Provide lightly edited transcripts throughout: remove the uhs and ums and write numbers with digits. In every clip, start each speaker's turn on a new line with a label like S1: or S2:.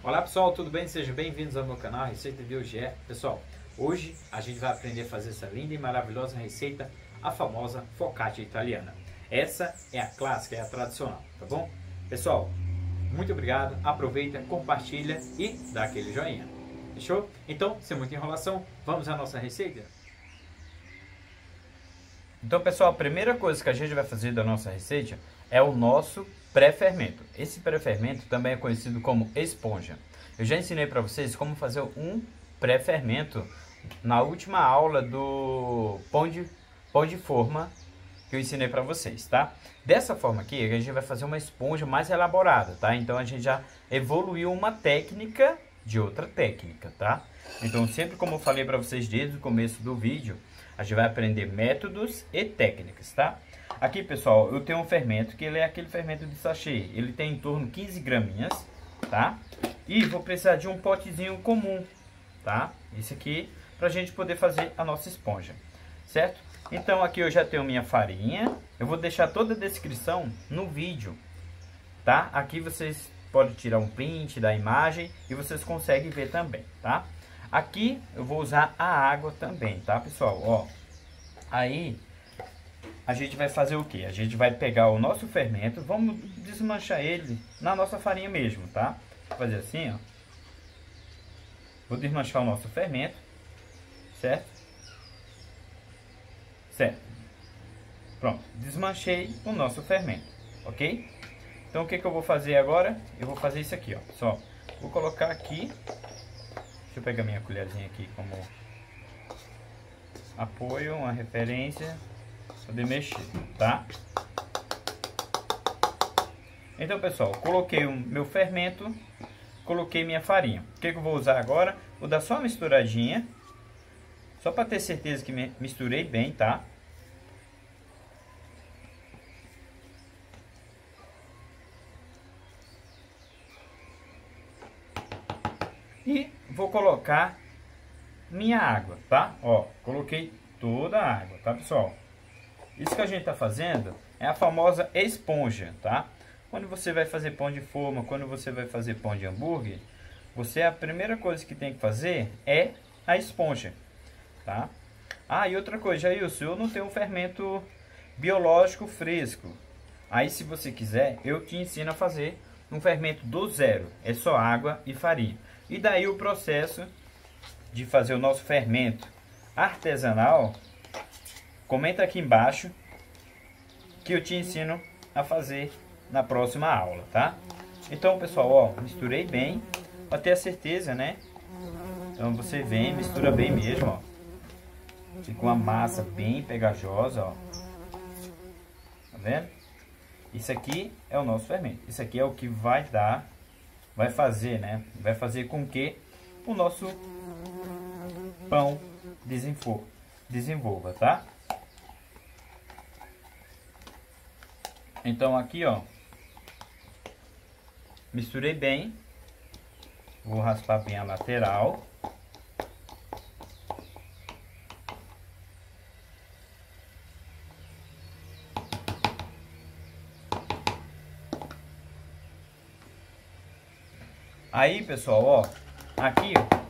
S1: Olá pessoal, tudo bem? Sejam bem-vindos ao meu canal. A receita de hoje é, pessoal, hoje a gente vai aprender a fazer essa linda e maravilhosa receita, a famosa focaccia italiana. Essa é a clássica, é a tradicional, tá bom? Pessoal, muito obrigado, aproveita, compartilha e dá aquele joinha. Fechou? Então, sem muita enrolação, vamos à nossa receita? Então, pessoal, a primeira coisa que a gente vai fazer da nossa receita é o nosso pré-fermento. Esse pré-fermento também é conhecido como esponja. Eu já ensinei para vocês como fazer um pré-fermento na última aula do pão de forma que eu ensinei para vocês, tá? Dessa forma aqui, a gente vai fazer uma esponja mais elaborada, tá? Então, a gente já evoluiu uma técnica de outra técnica, tá? Então, sempre como eu falei para vocês desde o começo do vídeo, a gente vai aprender métodos e técnicas, tá? Aqui, pessoal, eu tenho um fermento que ele é aquele fermento de sachê. Ele tem em torno de 15 graminhas, tá? E vou precisar de um potezinho comum, tá? Esse aqui, pra gente poder fazer a nossa esponja, certo? Então, aqui eu já tenho minha farinha. Eu vou deixar toda a descrição no vídeo, tá? Aqui vocês podem tirar um print da imagem e vocês conseguem ver também, tá? Aqui eu vou usar a água também, tá, pessoal? Ó, aí a gente vai fazer o que? A gente vai pegar o nosso fermento, vamos desmanchar ele na nossa farinha mesmo, tá? Vou fazer assim, ó. Vou desmanchar o nosso fermento, certo? Certo. Pronto, desmanchei o nosso fermento, ok? Então o que eu vou fazer agora? Eu vou fazer isso aqui, ó. Só vou colocar aqui. Deixa eu pegar minha colherzinha aqui como apoio, uma referência, poder mexer, tá? Então, pessoal, coloquei o meu fermento, coloquei minha farinha. O que eu vou usar agora? Vou dar só uma misturadinha, só para ter certeza que misturei bem, tá? E vou colocar minha água, tá? Ó, coloquei toda a água, tá, pessoal? Isso que a gente tá fazendo é a famosa esponja, tá? Quando você vai fazer pão de forma, quando você vai fazer pão de hambúrguer, a primeira coisa que tem que fazer é a esponja, tá? Ah, e outra coisa, Jailson, eu não tenho um fermento biológico fresco. Aí, se você quiser, eu te ensino a fazer um fermento do zero. É só água e farinha. E daí o processo de fazer o nosso fermento artesanal, comenta aqui embaixo que eu te ensino a fazer na próxima aula, tá? Então, pessoal, ó, misturei bem para ter a certeza, né? Então você vem, mistura bem mesmo, ó. Fica uma massa bem pegajosa, ó. Tá vendo? Isso aqui é o nosso fermento. Isso aqui é o que vai dar, vai fazer, né? Vai fazer com que o nosso pão desenvolva, tá? Então aqui, ó, misturei bem. Vou raspar bem a lateral. Aí, pessoal, ó, aqui, ó,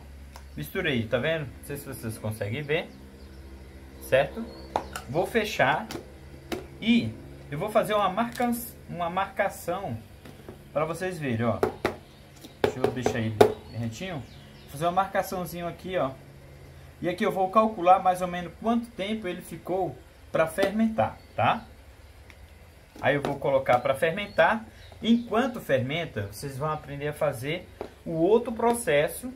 S1: misturei, tá vendo? Não sei se vocês conseguem ver, certo? Vou fechar e eu vou fazer uma marcação para vocês verem, ó. Deixa eu deixar ele retinho. Vou fazer uma marcaçãozinho aqui, ó. E aqui eu vou calcular mais ou menos quanto tempo ele ficou para fermentar, tá? Aí eu vou colocar para fermentar. Enquanto fermenta, vocês vão aprender a fazer o outro processo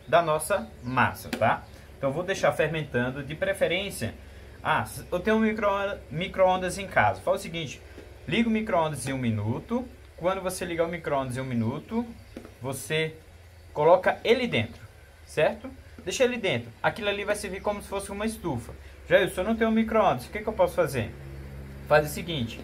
S1: da nossa massa, tá? Então, eu vou deixar fermentando, de preferência. Ah, eu tenho um micro-ondas em casa. Faz o seguinte, liga o micro-ondas em 1 minuto. Quando você ligar o micro-ondas em 1 minuto, você coloca ele dentro, certo? Deixa ele dentro. Aquilo ali vai servir como se fosse uma estufa. Já eu não tenho um micro-ondas, o que eu posso fazer? Faz o seguinte,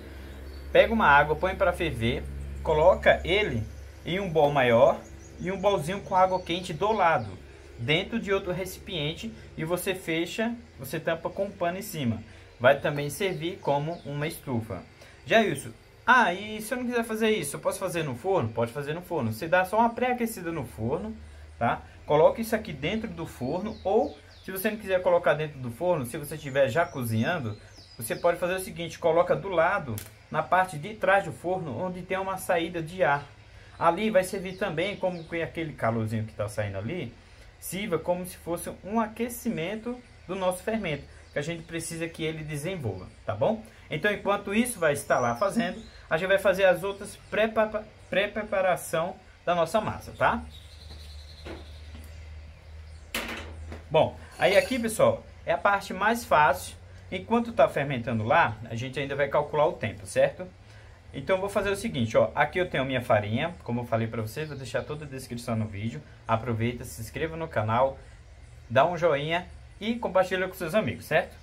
S1: pega uma água, põe para ferver, coloca ele em um bol maior e um bolzinho com água quente do lado, dentro de outro recipiente, e você fecha, você tampa com um pano em cima. Vai também servir como uma estufa. Já isso, Ah, e se eu não quiser fazer isso, eu posso fazer no forno? Pode fazer no forno. Você dá só uma pré-aquecida no forno, tá? Coloque isso aqui dentro do forno, ou se você não quiser colocar dentro do forno, se você estiver já cozinhando, você pode fazer o seguinte, coloca do lado, na parte de trás do forno, onde tem uma saída de ar. Ali vai servir também, como com aquele calorzinho que está saindo ali, sirva como se fosse um aquecimento do nosso fermento, que a gente precisa que ele desenvolva, tá bom? Então, enquanto isso vai estar lá fazendo, a gente vai fazer as outras pré-preparação da nossa massa, tá? Bom, aí aqui, pessoal, é a parte mais fácil. Enquanto está fermentando lá, a gente ainda vai calcular o tempo, certo? Então, eu vou fazer o seguinte, ó. Aqui eu tenho minha farinha, como eu falei para vocês, vou deixar toda a descrição no vídeo. Aproveita, se inscreva no canal, dá um joinha e compartilha com seus amigos, certo?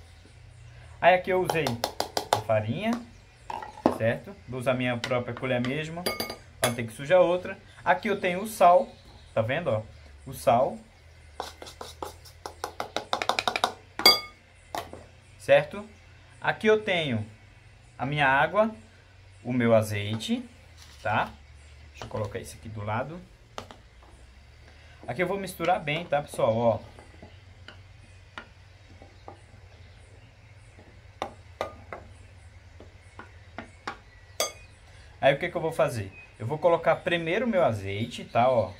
S1: Aí aqui eu usei a farinha, certo? Vou usar minha própria colher mesmo, para não ter que sujar outra. Aqui eu tenho o sal, tá vendo, ó? O sal. Certo? Aqui eu tenho a minha água, o meu azeite, tá? Deixa eu colocar isso aqui do lado. Aqui eu vou misturar bem, tá, pessoal? Ó. Aí o que que eu vou fazer? Eu vou colocar primeiro o meu azeite, tá, ó.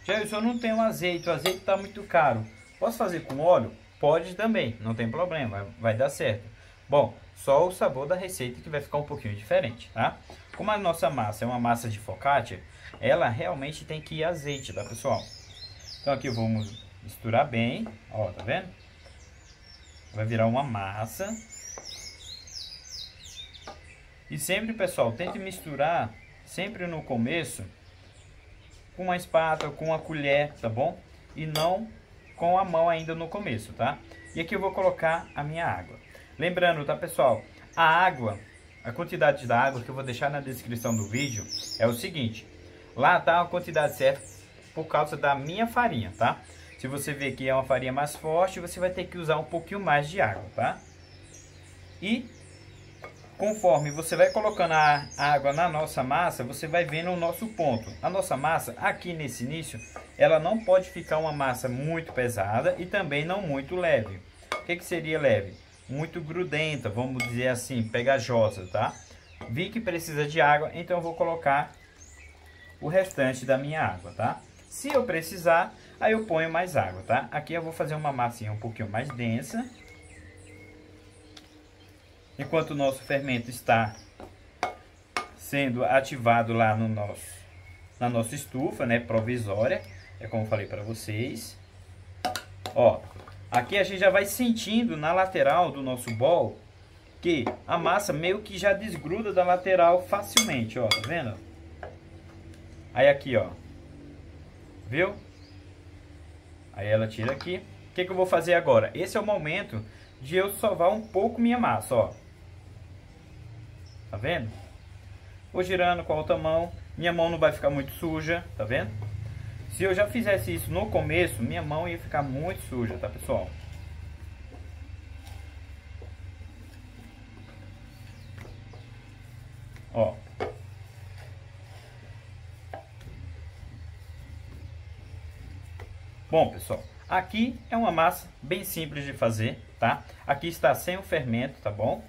S1: Jailson, eu não tenho azeite, o azeite está muito caro. Posso fazer com óleo? Pode também, não tem problema, vai dar certo. Bom, só o sabor da receita que vai ficar um pouquinho diferente, tá? Como a nossa massa é uma massa de focaccia, ela realmente tem que ir azeite, tá, pessoal? Então aqui vamos misturar bem, ó, tá vendo? Vai virar uma massa. E sempre, pessoal, tente misturar sempre no começo com uma espátula, com uma colher, tá bom? E não com a mão ainda no começo, tá? E aqui eu vou colocar a minha água. Lembrando, tá, pessoal? A água, a quantidade da água que eu vou deixar na descrição do vídeo é o seguinte. Lá tá a quantidade certa por causa da minha farinha, tá? Se você ver que é uma farinha mais forte, você vai ter que usar um pouquinho mais de água, tá? E conforme você vai colocando a água na nossa massa, você vai vendo o nosso ponto. A nossa massa, aqui nesse início, ela não pode ficar uma massa muito pesada e também não muito leve. O que que seria leve? Muito grudenta, vamos dizer assim, pegajosa, tá? Vi que precisa de água, então eu vou colocar o restante da minha água, tá? Se eu precisar, aí eu ponho mais água, tá? Aqui eu vou fazer uma massinha um pouquinho mais densa. Enquanto o nosso fermento está sendo ativado lá no na nossa estufa, né, provisória, é como eu falei para vocês. Ó, aqui a gente já vai sentindo na lateral do nosso bol que a massa meio que já desgruda da lateral facilmente, ó, tá vendo? Aí aqui, ó, viu? Aí ela tira aqui. O que que eu vou fazer agora? Esse é o momento de eu sovar um pouco minha massa, ó. Tá vendo? Vou girando com a outra mão. Minha mão não vai ficar muito suja, tá vendo? Se eu já fizesse isso no começo, minha mão ia ficar muito suja, tá, pessoal? Ó. Bom, pessoal, aqui é uma massa bem simples de fazer, tá? Aqui está sem o fermento, tá bom?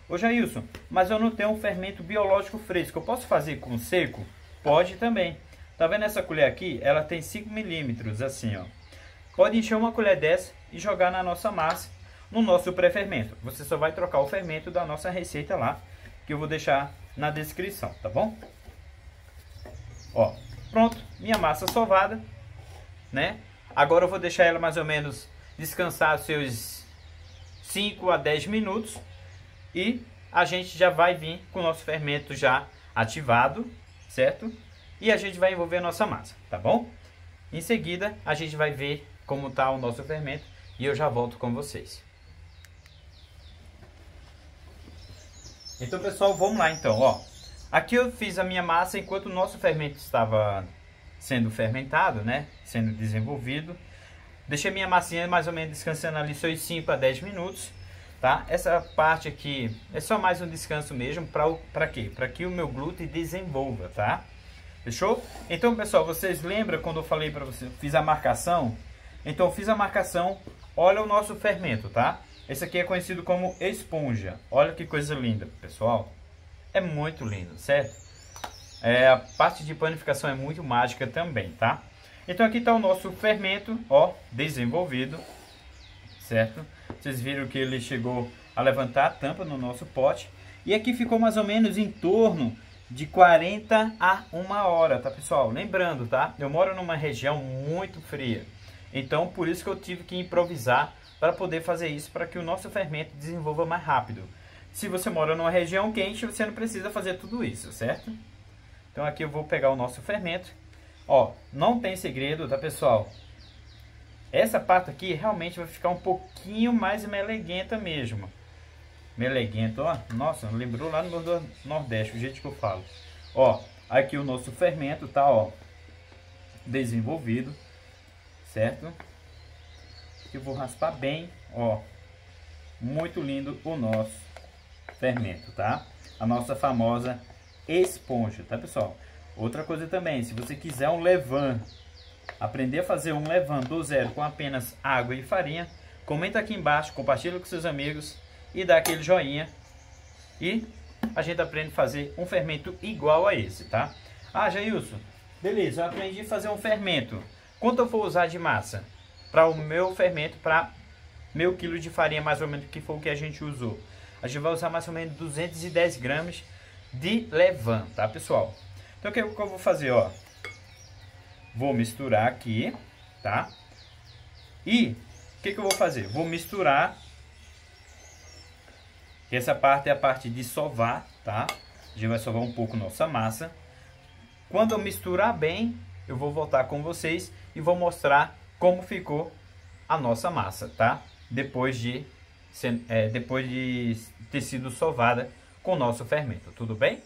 S1: Ô Jailson, mas eu não tenho um fermento biológico fresco, eu posso fazer com seco? Pode também. Tá vendo essa colher aqui? Ela tem 5 milímetros, assim, ó. Pode encher uma colher dessa e jogar na nossa massa, no nosso pré-fermento. Você só vai trocar o fermento da nossa receita lá, que eu vou deixar na descrição, tá bom? Ó, pronto, minha massa sovada, né? Agora eu vou deixar ela mais ou menos descansar seus 5 a 10 minutos. E a gente já vai vir com o nosso fermento já ativado, certo? E a gente vai envolver a nossa massa, tá bom? Em seguida, a gente vai ver como está o nosso fermento e eu já volto com vocês. Então, pessoal, vamos lá então, ó. Aqui eu fiz a minha massa enquanto o nosso fermento estava sendo fermentado, né? Sendo desenvolvido. Deixei minha massinha mais ou menos descansando ali seus 5 a 10 minutos, tá? Essa parte aqui é só mais um descanso mesmo, para quê? Para que o meu glúten desenvolva, tá? Fechou? Então, pessoal, vocês lembram quando eu falei para vocês, fiz a marcação? Então, fiz a marcação, olha o nosso fermento, tá? Esse aqui é conhecido como esponja. Olha que coisa linda, pessoal. É muito lindo, certo? A parte de panificação é muito mágica também, tá? Então, aqui está o nosso fermento, ó, desenvolvido, certo? Vocês viram que ele chegou a levantar a tampa no nosso pote. E aqui ficou mais ou menos em torno de 40 a 1 hora, tá, pessoal? Lembrando, tá? Eu moro numa região muito fria. Então, por isso que eu tive que improvisar para poder fazer isso, para que o nosso fermento desenvolva mais rápido. Se você mora numa região quente, você não precisa fazer tudo isso, certo? Então aqui eu vou pegar o nosso fermento. Ó, não tem segredo, tá, pessoal? Essa parte aqui realmente vai ficar um pouquinho mais meleguenta mesmo. Meleguento, ó. Nossa, lembrou lá no Nordeste, o jeito que eu falo. Ó, aqui o nosso fermento tá, ó, desenvolvido, certo? Eu vou raspar bem, ó. Muito lindo o nosso fermento, tá? A nossa famosa esponja, tá, pessoal? Outra coisa também, se você quiser um levain, aprender a fazer um levain do zero com apenas água e farinha, comenta aqui embaixo, compartilha com seus amigos e dá aquele joinha. E a gente aprende a fazer um fermento igual a esse, tá? Ah, Jailson, beleza, eu aprendi a fazer um fermento. Quanto eu vou usar de massa? Para o meu fermento, para meio quilo de farinha, mais ou menos, que foi o que a gente usou. A gente vai usar mais ou menos 210 gramas de levain, tá, pessoal? Então, o que eu vou fazer, ó? Vou misturar aqui, tá? E o que eu vou fazer? Vou misturar. Essa parte é a parte de sovar, tá? A gente vai sovar um pouco nossa massa. Quando eu misturar bem, eu vou voltar com vocês e vou mostrar como ficou a nossa massa, tá? Depois de ter sido sovada com o nosso fermento, tudo bem?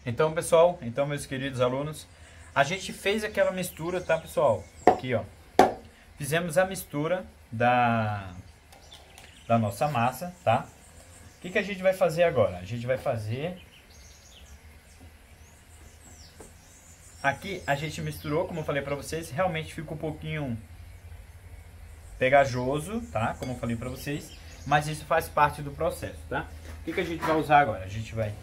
S1: Então, pessoal, meus queridos alunos, a gente fez aquela mistura, tá, pessoal? Aqui, ó. Fizemos a mistura da nossa massa, tá? O que a gente vai fazer agora? A gente vai fazer... Aqui a gente misturou, como eu falei para vocês, realmente fica um pouquinho pegajoso, tá? Como eu falei para vocês, mas isso faz parte do processo, tá? O que a gente vai usar agora? A gente vai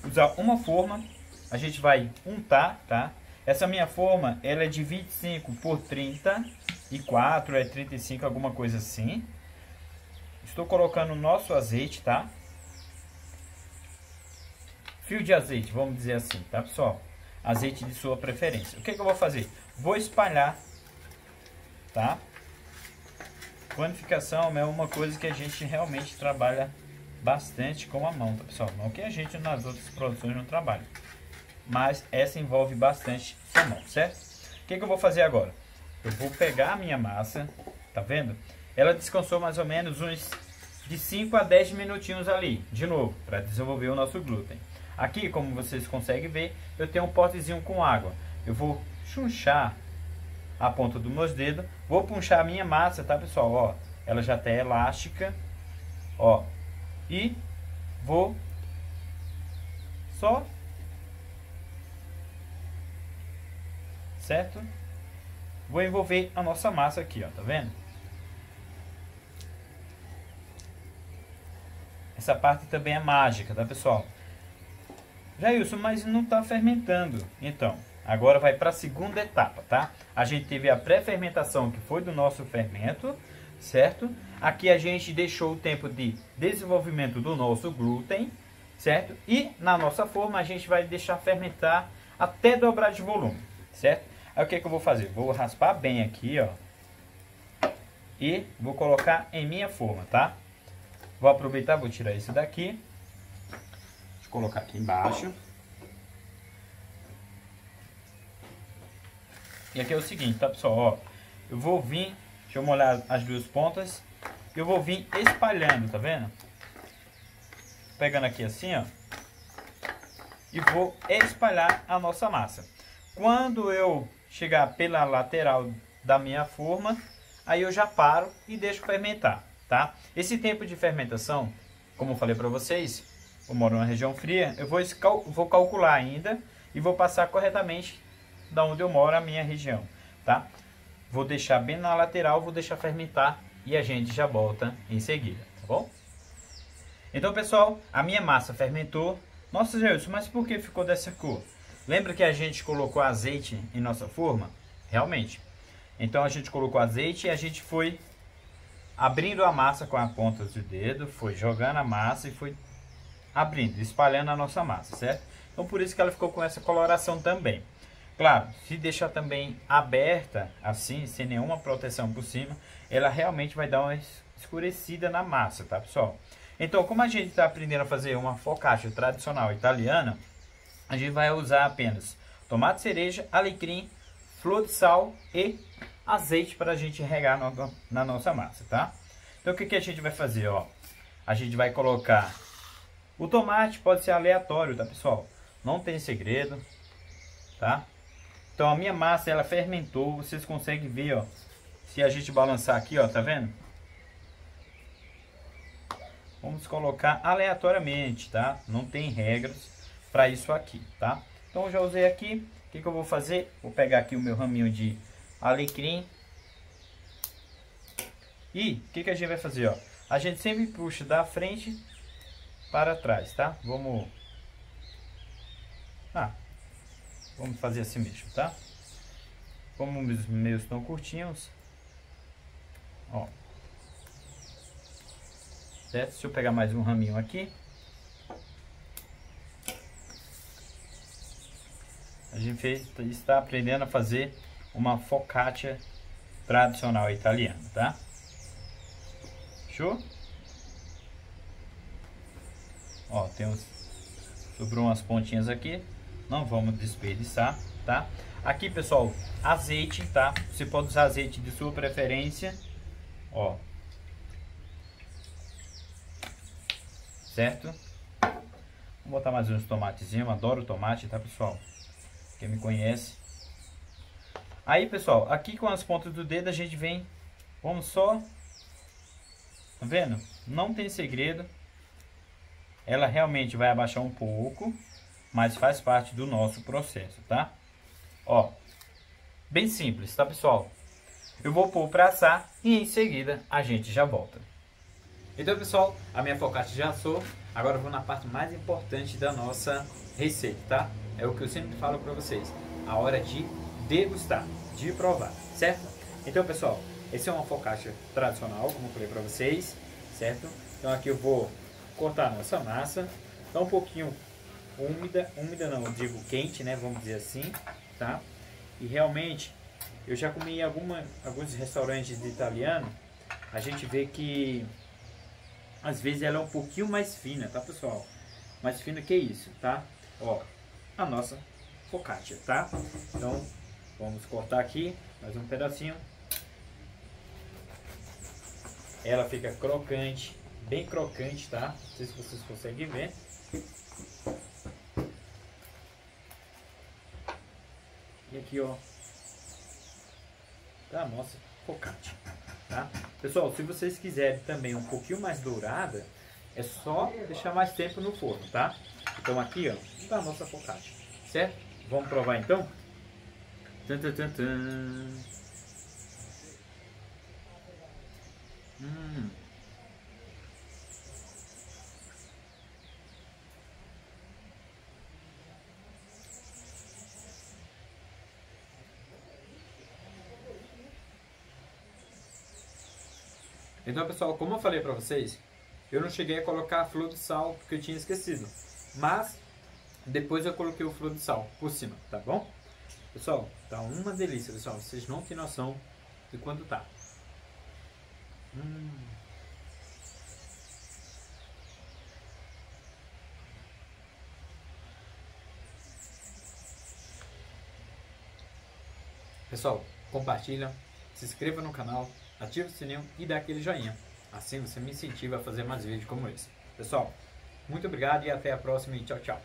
S1: usar uma forma, a gente vai untar, tá? Essa minha forma, ela é de 25 por 34, é 35, alguma coisa assim. Estou colocando o nosso azeite, tá? Fio de azeite, vamos dizer assim, tá, pessoal? Azeite de sua preferência. O que eu vou fazer? Vou espalhar, tá? Panificação é uma coisa que a gente realmente trabalha bastante com a mão, tá, pessoal? Não que a gente nas outras produções não trabalha, mas essa envolve bastante a mão, certo? O que eu vou fazer agora? Eu vou pegar a minha massa, tá vendo? Ela descansou mais ou menos uns de 5 a 10 minutinhos ali, de novo, para desenvolver o nosso glúten. Aqui, como vocês conseguem ver, eu tenho um potezinho com água. Eu vou chunchar a ponta dos meus dedos, vou punchar a minha massa, tá, pessoal? Ó, ela já tá elástica, ó, e vou só, certo? Vou envolver a nossa massa aqui, ó, tá vendo? Essa parte também é mágica, tá, pessoal? Jailson, mas não está fermentando. Então, agora vai para a segunda etapa, tá? A gente teve a pré-fermentação, que foi do nosso fermento, certo? Aqui a gente deixou o tempo de desenvolvimento do nosso glúten, certo? E na nossa forma a gente vai deixar fermentar até dobrar de volume, certo? Aí o que eu vou fazer? Vou raspar bem aqui, ó. E vou colocar em minha forma, tá? Vou aproveitar, vou tirar isso daqui. Colocar aqui embaixo. E aqui é o seguinte, tá, pessoal? Ó, eu vou vir, deixa eu molhar as duas pontas. Eu vou vir espalhando, tá vendo? Pegando aqui assim, ó. E vou espalhar a nossa massa. Quando eu chegar pela lateral da minha forma, aí eu já paro e deixo fermentar, tá? Esse tempo de fermentação, como eu falei para vocês, eu moro numa região fria, eu vou calcular ainda e vou passar corretamente da onde eu moro, a minha região, tá? Vou deixar bem na lateral, vou deixar fermentar e a gente já volta em seguida, tá bom? Então, pessoal, a minha massa fermentou. Nossa, Gelson, mas por que ficou dessa cor? Lembra que a gente colocou azeite em nossa forma? Realmente. Então, a gente colocou azeite e a gente foi abrindo a massa com a ponta do dedo, foi jogando a massa e foi abrindo, espalhando a nossa massa, certo? Então, por isso que ela ficou com essa coloração também. Claro, se deixar também aberta, assim, sem nenhuma proteção por cima, ela realmente vai dar uma escurecida na massa, tá, pessoal? Então, como a gente está aprendendo a fazer uma focaccia tradicional italiana, a gente vai usar apenas tomate cereja, alecrim, flor de sal e azeite para a gente regar na nossa massa, tá? Então, o que a gente vai fazer, ó? A gente vai colocar o tomate, pode ser aleatório, tá, pessoal? Não tem segredo, tá? Então, a minha massa, ela fermentou, vocês conseguem ver, ó. Se a gente balançar aqui, ó, tá vendo? Vamos colocar aleatoriamente, tá? Não tem regras para isso aqui, tá? Então, eu já usei aqui. O que eu vou fazer? Vou pegar aqui o meu raminho de alecrim. E o que a gente vai fazer, ó? A gente sempre puxa da frente para trás, tá? Vamos fazer assim mesmo, tá? Como os meus estão curtinhos, ó. Certo? Se eu pegar mais um raminho aqui, a gente está aprendendo a fazer uma focaccia tradicional italiana, tá? Show? Ó, sobrou umas pontinhas aqui, não vamos desperdiçar, tá? Aqui, pessoal, azeite, tá? Você pode usar azeite de sua preferência, ó. Certo? Vou botar mais uns tomatezinhos, eu adoro tomate, tá, pessoal? Quem me conhece. Aí, pessoal, aqui com as pontas do dedo a gente vem, vamos só, tá vendo? Não tem segredo. Ela realmente vai abaixar um pouco, mas faz parte do nosso processo, tá? Ó, bem simples, tá, pessoal? Eu vou pôr para assar e em seguida a gente já volta. Então, pessoal, a minha focaccia já assou. Agora eu vou na parte mais importante da nossa receita, tá? É o que eu sempre falo para vocês. A hora de degustar, de provar, certo? Então, pessoal, esse é uma focaccia tradicional, como eu falei para vocês, certo? Então aqui eu vou cortar a nossa massa. Tá um pouquinho úmida não, eu digo quente, né? Vamos dizer assim, tá? E realmente, eu já comi em alguns restaurantes de italiano, a gente vê que às vezes ela é um pouquinho mais fina, tá, pessoal? Mais fina que isso, tá? Ó, a nossa focaccia, tá? Então, vamos cortar aqui mais um pedacinho. Ela fica crocante, bem crocante, tá? Não sei se vocês conseguem ver. E aqui, ó, da nossa focaccia, tá? Pessoal, se vocês quiserem também um pouquinho mais dourada, é só deixar mais tempo no forno, tá? Então aqui, ó, da nossa focaccia, certo? Vamos provar então? Tan, tan, tan, tan. Então, pessoal, como eu falei pra vocês, eu não cheguei a colocar a flor de sal porque eu tinha esquecido. Mas depois eu coloquei o flor de sal por cima, tá bom? Pessoal, tá uma delícia, pessoal. Vocês não têm noção de quanto tá. Pessoal, compartilha, se inscreva no canal, ative o sininho e dá aquele joinha. Assim você me incentiva a fazer mais vídeos como esse. Pessoal, muito obrigado e até a próxima e tchau, tchau.